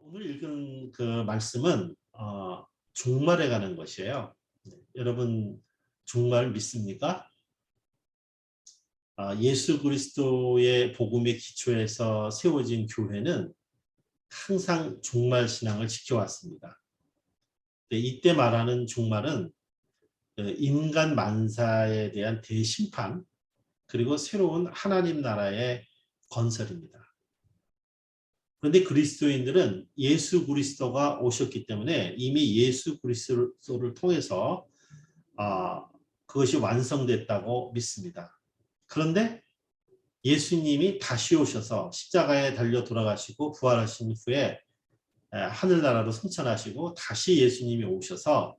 오늘 읽은 그 말씀은 종말에 관한 것이에요. 여러분 종말 믿습니까? 예수 그리스도의 복음의 기초에서 세워진 교회는 항상 종말 신앙을 지켜왔습니다. 이때 말하는 종말은 인간 만사에 대한 대심판 그리고 새로운 하나님 나라의 건설입니다. 그런데 그리스도인들은 예수 그리스도가 오셨기 때문에 이미 예수 그리스도를 통해서 그것이 완성됐다고 믿습니다. 그런데 예수님이 다시 오셔서 십자가에 달려 돌아가시고 부활하신 후에 하늘나라로 승천하시고 다시 예수님이 오셔서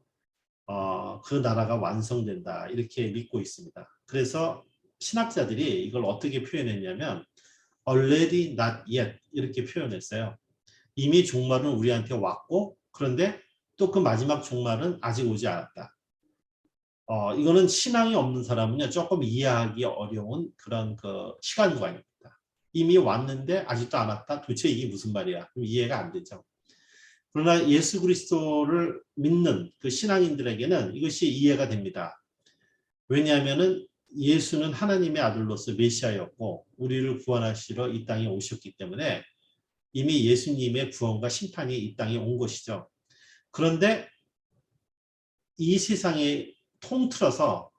그 나라가 완성된다 이렇게 믿고 있습니다. 그래서 신학자들이 이걸 어떻게 표현했냐면 already not yet 이렇게 표현했어요. 이미 종말은 우리한테 왔고 그런데 또 그 마지막 종말은 아직 오지 않았다. 이거는 신앙이 없는 사람은요 조금 이해하기 어려운 그런 그 시간관입니다. 이미 왔는데 아직도 안 왔다. 도대체 이게 무슨 말이야? 이해가 안 되죠. 그러나 예수 그리스도를 믿는 그 신앙인들에게는 이것이 이해가 됩니다. 왜냐하면은 예수는 하나님의 아들로서 메시아였고 우리를 구원하시러 이 땅에 오셨기 때문에 이미 예수님의 구원과 심판이 이 땅에 온 것이죠. 그런데 이 세상에 통틀어서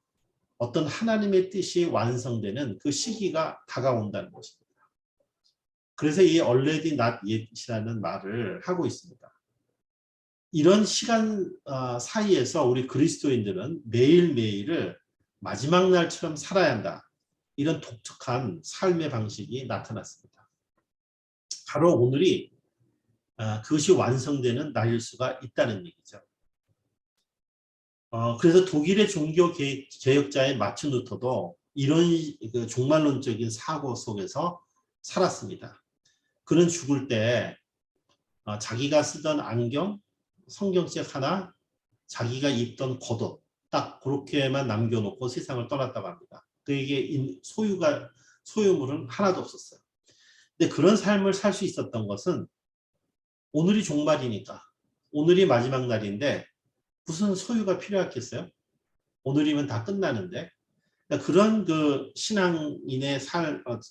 어떤 하나님의 뜻이 완성되는 그 시기가 다가온다는 것입니다. 그래서 이 already not yet이라는 말을 하고 있습니다. 이런 시간 사이에서 우리 그리스도인들은 매일매일을 마지막 날처럼 살아야 한다. 이런 독특한 삶의 방식이 나타났습니다. 바로 오늘이 그것이 완성되는 날일 수가 있다는 얘기죠. 그래서 독일의 종교 개혁자인 마틴 루터도 이런 그 종말론적인 사고 속에서 살았습니다. 그는 죽을 때 자기가 쓰던 안경, 성경책 하나, 자기가 입던 겉옷 딱 그렇게만 남겨놓고 세상을 떠났다고 합니다. 그에게 소유물은 하나도 없었어요. 근데 그런 삶을 살 수 있었던 것은 오늘이 종말이니까 오늘이 마지막 날인데 무슨 소유가 필요했겠어요? 오늘이면 다 끝나는데 그러니까 그런 그 신앙인의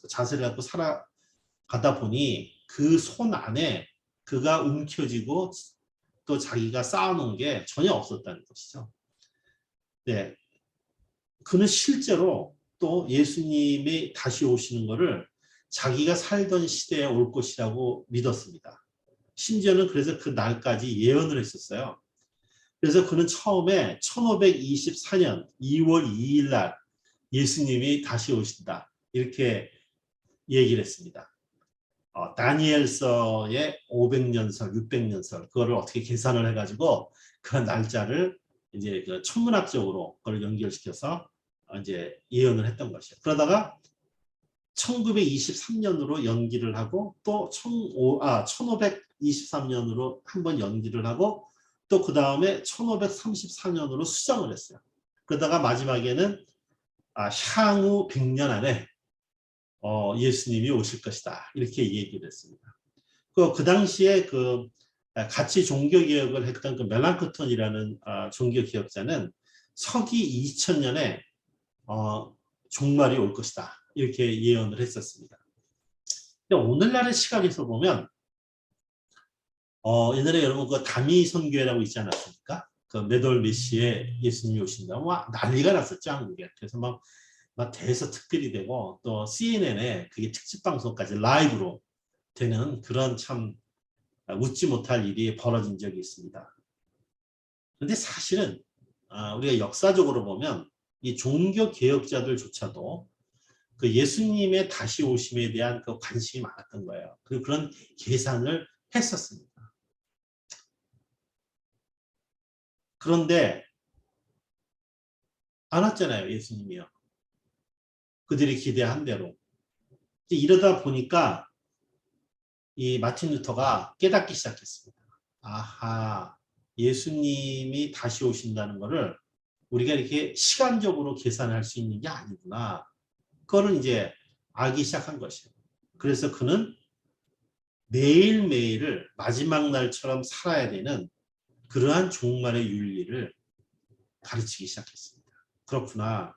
자세를 갖고 살아가다 보니 그 손 안에 그가 움켜쥐고 또 자기가 쌓아놓은 게 전혀 없었다는 것이죠. 네, 그는 실제로 또 예수님이 다시 오시는 것을 자기가 살던 시대에 올 것이라고 믿었습니다. 심지어는 그래서 그 날까지 예언을 했었어요. 그래서 그는 처음에 1524년 2월 2일 날 예수님이 다시 오신다 이렇게 얘기를 했습니다. 다니엘서의 500년설, 600년설 그거를 어떻게 계산을 해가지고 그 날짜를 이제 그 천문학적으로 그걸 연결시켜서 이제 예언을 했던 것이에요. 그러다가 1923년으로 연기를 하고 또 1523년으로 한번 연기를 하고 또 그 다음에 1534년으로 수정을 했어요. 그러다가 마지막에는 향후 100년 안에 예수님이 오실 것이다 이렇게 얘기를 했습니다. 그 당시에 그 같이 종교개혁을 했던 그 멜랑크톤이라는 종교개혁자는 서기 2000년에 종말이 올 것이다 이렇게 예언을 했었습니다. 근데 오늘날의 시각에서 보면 옛날에 여러분 그 다미 선교회라고 있지 않았습니까? 그 몇월 몇 시에 예수님이 오신다. 와 난리가 났었죠 한국에. 그래서 막 대서특필이 되고 또 CNN에 그게 특집 방송까지 라이브로 되는 그런 참 웃지 못할 일이 벌어진 적이 있습니다. 그런데 사실은 우리가 역사적으로 보면 이 종교 개혁자들조차도 그 예수님의 다시 오심에 대한 그 관심이 많았던 거예요. 그리고 그런 계산을 했었습니다. 그런데 안 왔잖아요, 예수님이요. 그들이 기대한 대로. 이러다 보니까 이 마틴 루터가 깨닫기 시작했습니다. 아하, 예수님이 다시 오신다는 것을 우리가 이렇게 시간적으로 계산할 수 있는 게 아니구나. 그거를 이제 알기 시작한 것이에요. 그래서 그는 매일매일을 마지막 날처럼 살아야 되는 그러한 종말의 윤리를 가르치기 시작했습니다. 그렇구나.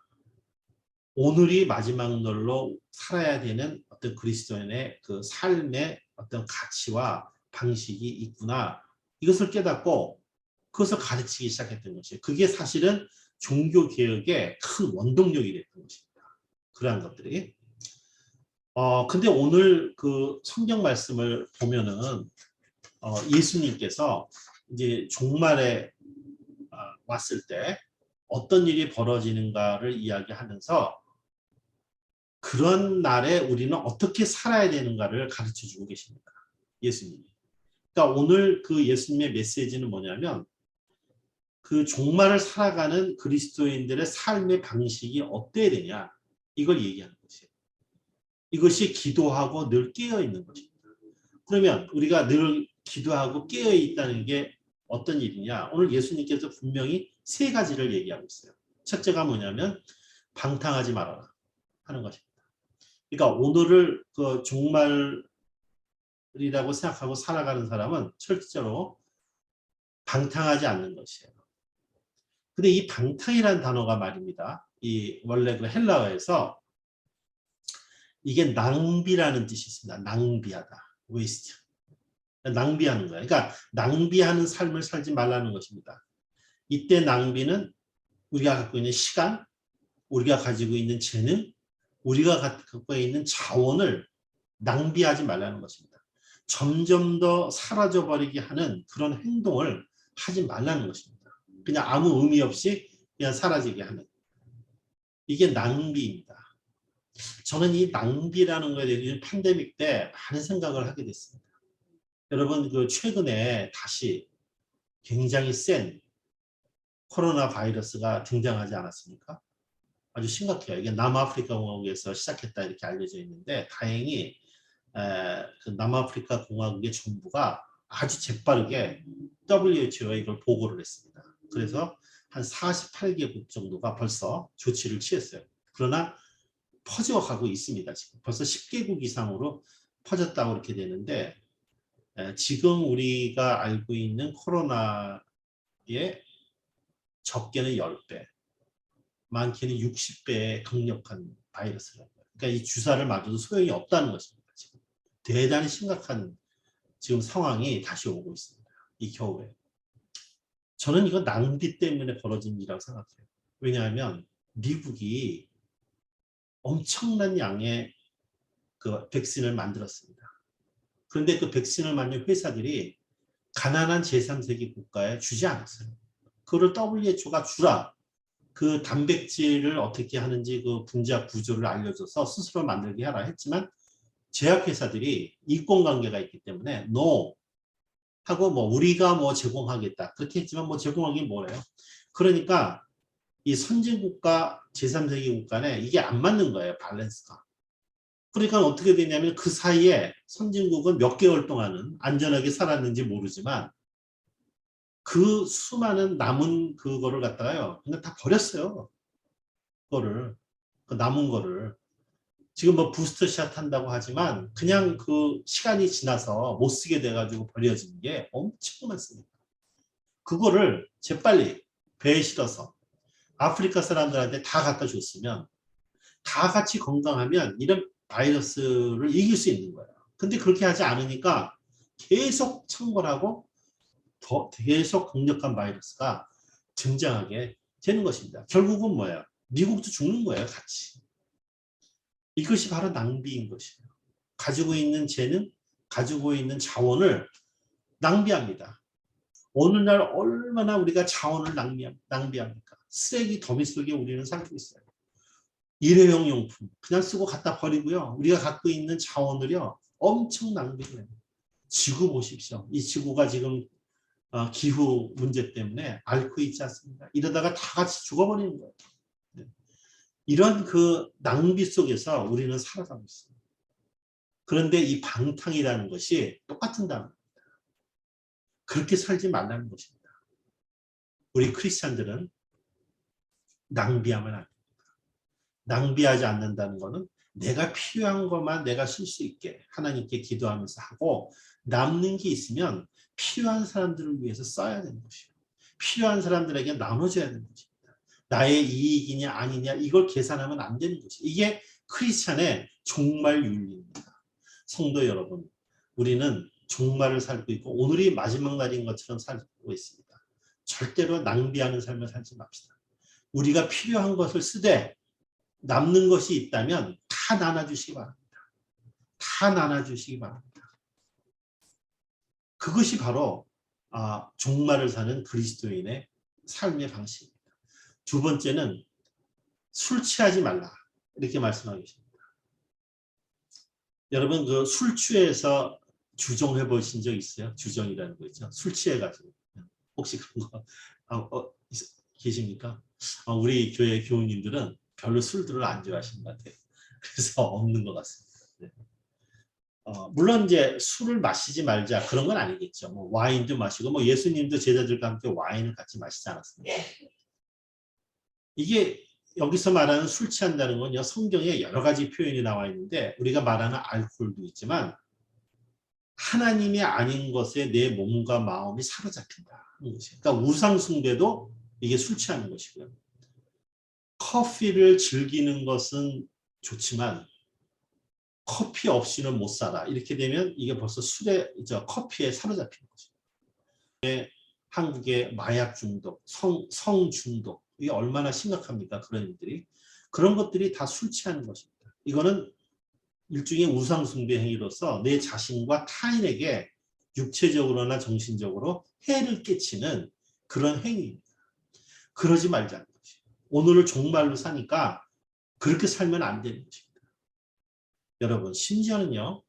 오늘이 마지막 날로 살아야 되는 어떤 그리스도인의 그 삶의 어떤 가치와 방식이 있구나. 이것을 깨닫고 그것을 가르치기 시작했던 것이에요. 그게 사실은 종교개혁의 큰 원동력이 됐던 것입니다. 그러한 것들이. 근데 오늘 그 성경 말씀을 보면은 예수님께서 이제 종말에 왔을 때 어떤 일이 벌어지는가를 이야기하면서 그런 날에 우리는 어떻게 살아야 되는가를 가르쳐 주고 계십니다. 예수님이. 그러니까 오늘 그 예수님의 메시지는 뭐냐면 그 종말을 살아가는 그리스도인들의 삶의 방식이 어때야 되냐 이걸 얘기하는 것이에요. 이것이 기도하고 늘 깨어 있는 것입니다. 그러면 우리가 늘 기도하고 깨어 있다는 게 어떤 일이냐? 오늘 예수님께서 분명히 세 가지를 얘기하고 있어요. 첫째가 뭐냐면 방탕하지 말아라 하는 것입니다. 그러니까 오늘을 그 종말이라고 생각하고 살아가는 사람은 철저로 방탕하지 않는 것이에요. 근데 이 방탕이라는 단어가 말입니다. 이 원래 그 헬라어에서 이게 낭비라는 뜻이 있습니다. 낭비하다. waste. 낭비하는 거예요. 그러니까 낭비하는 삶을 살지 말라는 것입니다. 이때 낭비는 우리가 갖고 있는 시간, 우리가 가지고 있는 재능, 우리가 갖고 있는 자원을 낭비하지 말라는 것입니다. 점점 더 사라져버리게 하는 그런 행동을 하지 말라는 것입니다. 그냥 아무 의미 없이 그냥 사라지게 하는. 이게 낭비입니다. 저는 이 낭비라는 거에 대해서 팬데믹 때 많은 생각을 하게 됐습니다. 여러분 그 최근에 다시 굉장히 센 코로나 바이러스가 등장하지 않았습니까? 아주 심각해요. 이게 남아프리카 공화국에서 시작했다 이렇게 알려져 있는데 다행히 그 남아프리카 공화국의 정부가 아주 재빠르게 WHO에 이걸 보고를 했습니다. 그래서 한 48개국 정도가 벌써 조치를 취했어요. 그러나 퍼져가고 있습니다. 지금 벌써 10개국 이상으로 퍼졌다고 이렇게 되는데 지금 우리가 알고 있는 코로나의 적게는 10배, 많게는 60배의 강력한 바이러스라고요. 그러니까 이 주사를 맞아도 소용이 없다는 것입니다. 지금 대단히 심각한 지금 상황이 다시 오고 있습니다. 이 겨울에. 저는 이거 낭비 때문에 벌어진 일이라고 생각해요. 왜냐하면 미국이 엄청난 양의 그 백신을 만들었습니다. 그런데 그 백신을 만든 회사들이 가난한 제3세계 국가에 주지 않았어요. 그거를 WHO가 주라. 그 단백질을 어떻게 하는지 그 분자 구조를 알려줘서 스스로 만들게 하라 했지만 제약회사들이 이권관계가 있기 때문에 no 하고 뭐 우리가 뭐 제공하겠다 그렇게 했지만 뭐 제공하기 뭐래요. 그러니까 이 선진국가 제3세계 국가는 이게 안 맞는 거예요. 밸런스가. 그러니까 어떻게 되냐면 그 사이에 선진국은 몇 개월 동안은 안전하게 살았는지 모르지만 그 수많은 남은 그거를 갖다가요. 그냥 다 버렸어요. 그거를. 그 남은 거를. 지금 뭐 부스터샷 한다고 하지만 그냥 그 시간이 지나서 못 쓰게 돼가지고 버려진 게 엄청 많습니다. 그거를 재빨리 배에 실어서 아프리카 사람들한테 다 갖다 줬으면 다 같이 건강하면 이런 바이러스를 이길 수 있는 거예요. 근데 그렇게 하지 않으니까 계속 창궐하고 더 계속 강력한 바이러스가 등장하게 되는 것입니다. 결국은 뭐예요? 미국도 죽는 거예요, 같이. 이것이 바로 낭비인 것이에요. 가지고 있는 재능, 가지고 있는 자원을 낭비합니다. 오늘날 얼마나 우리가 자원을 낭비합니까? 쓰레기 더미 속에 우리는 살고 있어요. 일회용 용품 그냥 쓰고 갖다 버리고요. 우리가 갖고 있는 자원을요. 엄청 낭비해요. 지구 보십시오. 이 지구가 지금 기후 문제 때문에 앓고 있지 않습니까? 이러다가 다 같이 죽어버리는 거예요. 네. 이런 그 낭비 속에서 우리는 살아가고 있습니다. 그런데 이 방탕이라는 것이 똑같은 단어입니다. 그렇게 살지 말라는 것입니다. 우리 크리스찬들은 낭비하면 안 됩니다. 낭비하지 않는다는 것은 내가 필요한 것만 내가 쓸 수 있게 하나님께 기도하면서 하고 남는 게 있으면 필요한 사람들을 위해서 써야 되는 것이고 필요한 사람들에게 나눠줘야 되는 것입니다. 나의 이익이냐 아니냐 이걸 계산하면 안 되는 것이 이게 크리스찬의 종말 윤리입니다. 성도 여러분, 우리는 종말을 살고 있고 오늘이 마지막 날인 것처럼 살고 있습니다. 절대로 낭비하는 삶을 살지 맙시다. 우리가 필요한 것을 쓰되 남는 것이 있다면 다 나눠주시기 바랍니다. 다 나눠주시기 바랍니다. 그것이 바로 종말을 사는 그리스도인의 삶의 방식입니다. 두 번째는 술 취하지 말라 이렇게 말씀하고 계십니다. 여러분 그 술 취해서 주정해 보신 적 있어요? 주정이라는 거 있죠. 술 취해가지고 혹시 그런 거 계십니까? 우리 교회 교우님들은 별로 술들을 안 좋아하시는 것 같아요. 그래서 없는 것 같습니다. 네. 물론 이제 술을 마시지 말자 그런 건 아니겠죠. 뭐 와인도 마시고 뭐 예수님도 제자들과 함께 와인을 같이 마시지 않았습니까? 이게 여기서 말하는 술 취한다는 건요 성경에 여러 가지 표현이 나와 있는데 우리가 말하는 알코올도 있지만 하나님이 아닌 것에 내 몸과 마음이 사로잡힌다. 그러니까 우상 숭배도 이게 술 취하는 것이고요. 커피를 즐기는 것은 좋지만 커피 없이는 못 살아. 이렇게 되면 이게 벌써 커피에 사로잡히는 거죠. 한국의 마약 중독, 성 중독 이게 얼마나 심각합니까? 그런 일들이. 그런 것들이 다 술 취하는 것입니다. 이거는 일종의 우상 숭배 행위로서 내 자신과 타인에게 육체적으로나 정신적으로 해를 끼치는 그런 행위입니다. 그러지 말자는 것이에요. 오늘을 종말로 사니까 그렇게 살면 안 되는 것입니다. 여러분 심지어는요.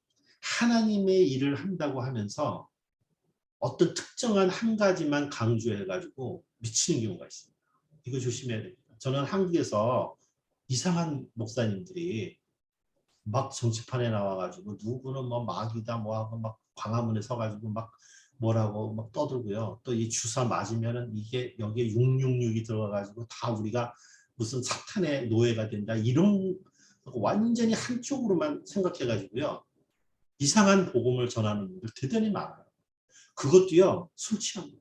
하나님의 일을 한다고 하면서 어떤 특정한 한 가지만 강조해가지고 미치는 경우가 있습니다. 이거 조심해야 됩니다. 저는 한국에서 이상한 목사님들이 막 정치판에 나와가지고 누구는 뭐 마귀다 뭐하고 막 광화문에 서가지고 막 뭐라고 막 떠들고요. 또 이 주사 맞으면은 이게 여기에 666이 들어가가지고 다 우리가 무슨 사탄의 노예가 된다 이런 완전히 한쪽으로만 생각해가지고요. 이상한 복음을 전하는 분들 대단히 많아요. 그것도요 술 취합니다.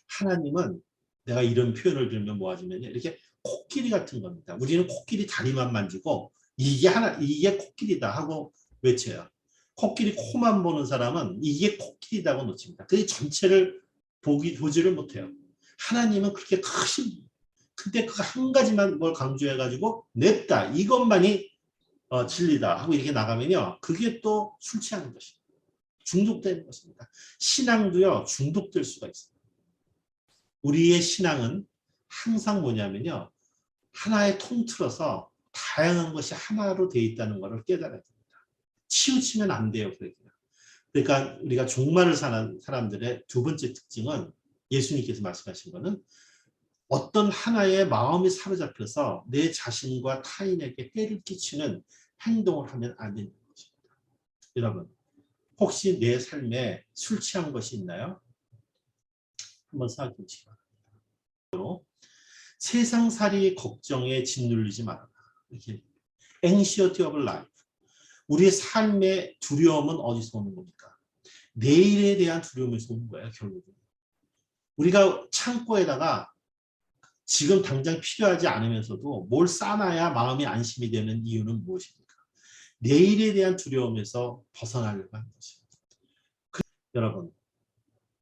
하나님은 내가 이런 표현을 들으면 뭐하지면 이렇게 코끼리 같은 겁니다. 우리는 코끼리 다리만 만지고 이게 코끼리다 하고 외쳐요. 코끼리 코만 보는 사람은 이게 코끼리다고 놓칩니다. 그 전체를 보지를 못해요. 하나님은 그렇게 크신 근데 그 한 가지만 뭘 강조해가지고 냈다 이것만이 진리다 하고 이렇게 나가면요 그게 또 술 취하는 것입니다. 중독되는 것입니다. 신앙도요 중독될 수가 있습니다. 우리의 신앙은 항상 뭐냐면요 하나의 통틀어서 다양한 것이 하나로 되어 있다는 것을 깨달아야 됩니다. 치우치면 안 돼요. 그러니까 우리가 종말을 사는 사람들의 두 번째 특징은 예수님께서 말씀하신 거는 어떤 하나의 마음이 사로잡혀서 내 자신과 타인에게 해를 끼치는 행동을 하면 안 되는 것입니다. 여러분 혹시 내 삶에 술 취한 것이 있나요? 한번 생각해 보시기 바랍니다. 세상살이 걱정에 짓눌리지 말아라. 이렇게 anxiety of life. 우리의 삶의 두려움은 어디서 오는 겁니까? 내일에 대한 두려움에서 오는 거예요. 결국은. 우리가 창고에다가 지금 당장 필요하지 않으면서도 뭘 싸놔야 마음이 안심이 되는 이유는 무엇입니까? 내일에 대한 두려움에서 벗어나려고 하는 것입니다. 여러분,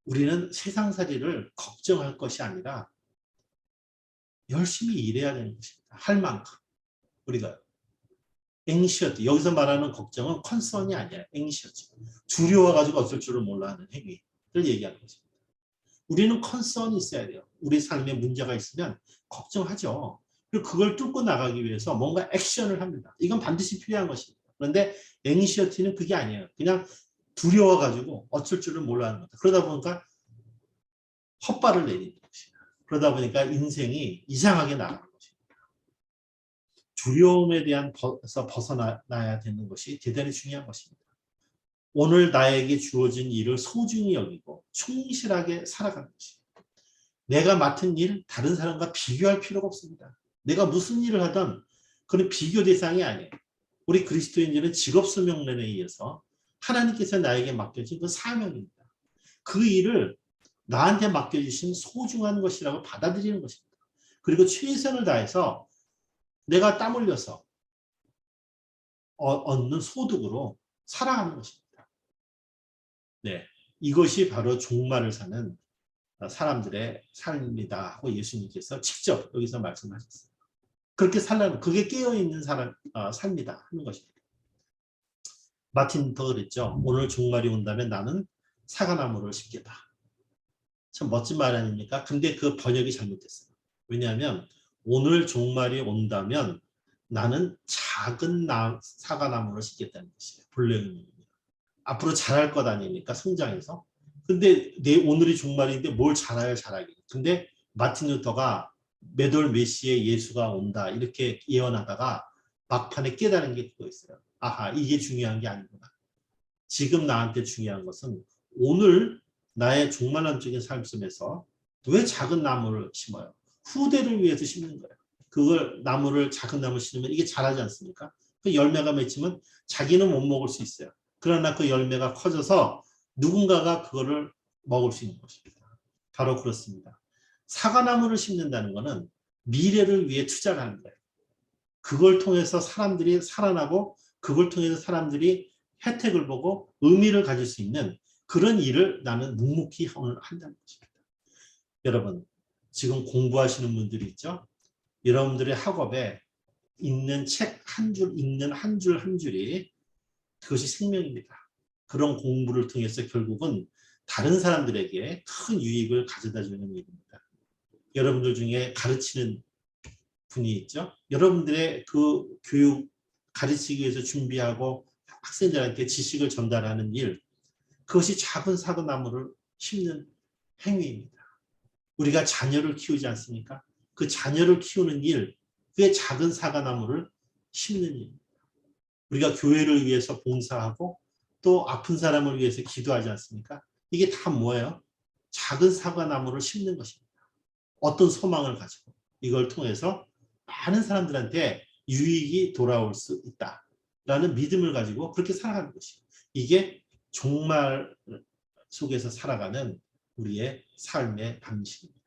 우리는 세상살이를 걱정할 것이 아니라 열심히 일해야 되는 것입니다. 할 만큼. 우리가 anxiety, 여기서 말하는 걱정은 concern이 아니라 anxiety. 두려워가지고 어쩔 줄을 몰라 하는 행위를 얘기하는 것입니다. 우리는 concern이 있어야 돼요. 우리 삶에 문제가 있으면 걱정하죠. 그리고 그걸 뚫고 나가기 위해서 뭔가 액션을 합니다. 이건 반드시 필요한 것입니다. 그런데 anxiety는 그게 아니에요. 그냥 두려워가지고 어쩔 줄을 몰라 하는 거다. 그러다 보니까 헛발을 내리는 것입니다. 그러다 보니까 인생이 이상하게 나가는 것입니다. 두려움에 대해서 벗어나야 되는 것이 대단히 중요한 것입니다. 오늘 나에게 주어진 일을 소중히 여기고 충실하게 살아가는 것입니다. 내가 맡은 일 다른 사람과 비교할 필요가 없습니다. 내가 무슨 일을 하든 그건 비교 대상이 아니에요. 우리 그리스도인들은 직업수명론에 의해서 하나님께서 나에게 맡겨진 그 사명입니다. 그 일을 나한테 맡겨주신 소중한 것이라고 받아들이는 것입니다. 그리고 최선을 다해서 내가 땀 흘려서 얻는 소득으로 살아가는 것입니다. 네, 이것이 바로 종말을 사는 사람들의 삶이다 하고 예수님께서 직접 여기서 말씀하셨어요. 그렇게 살라는, 그게 깨어있는 사람, 삶이다 하는 것입니다. 마틴 루터가 그랬죠. 오늘 종말이 온다면 나는 사과나무를 심겠다. 참 멋진 말 아닙니까? 근데 그 번역이 잘못됐어요. 왜냐하면 오늘 종말이 온다면 나는 작은 사과나무를 심겠다는 것이에요. 본래 의미입니다. 앞으로 자랄 것 아닙니까? 성장해서. 근데 내 오늘이 종말인데 뭘 자라야 자라게. 근데 마틴 루터가 몇월 몇 시에 예수가 온다 이렇게 예언하다가 막판에 깨달은 게 그거 있어요. 아하, 이게 중요한 게 아니구나. 지금 나한테 중요한 것은 오늘 나의 종말론적인 삶 속에서 왜 작은 나무를 심어요? 후대를 위해서 심는 거예요. 그걸 나무를 작은 나무를 심으면 이게 자라지 않습니까? 그 열매가 맺히면 자기는 못 먹을 수 있어요. 그러나 그 열매가 커져서 누군가가 그거를 먹을 수 있는 것입니다. 바로 그렇습니다. 사과나무를 심는다는 것은 미래를 위해 투자를 하는 거예요. 그걸 통해서 사람들이 살아나고 그걸 통해서 사람들이 혜택을 보고 의미를 가질 수 있는 그런 일을 나는 묵묵히 한다는 것입니다. 여러분, 지금 공부하시는 분들이 있죠? 여러분들의 학업에 읽는 책 한 줄, 읽는 한 줄 한 줄이 그것이 생명입니다. 그런 공부를 통해서 결국은 다른 사람들에게 큰 유익을 가져다 주는 일입니다. 여러분들 중에 가르치는 분이 있죠. 여러분들의 그 교육, 가르치기 위해서 준비하고 학생들한테 지식을 전달하는 일, 그것이 작은 사과나무를 심는 행위입니다. 우리가 자녀를 키우지 않습니까? 그 자녀를 키우는 일, 그게 작은 사과나무를 심는 일입니다. 우리가 교회를 위해서 봉사하고 또 아픈 사람을 위해서 기도하지 않습니까? 이게 다 뭐예요? 작은 사과나무를 심는 것입니다. 어떤 소망을 가지고 이걸 통해서 많은 사람들한테 유익이 돌아올 수 있다라는 믿음을 가지고 그렇게 살아가는 것이에요. 이게 종말 속에서 살아가는 우리의 삶의 방식입니다.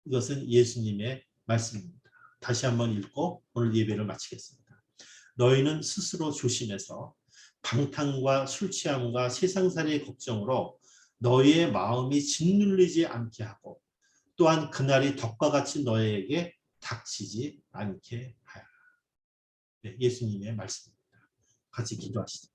이것은 예수님의 말씀입니다. 다시 한번 읽고 오늘 예배를 마치겠습니다. 너희는 스스로 조심해서 방탕과 술 취함과 세상살이의 걱정으로 너희의 마음이 짓눌리지 않게 하고 또한 그날이 덕과 같이 너희에게 닥치지 않게 하여라. 네, 예수님의 말씀입니다. 같이 기도하시죠.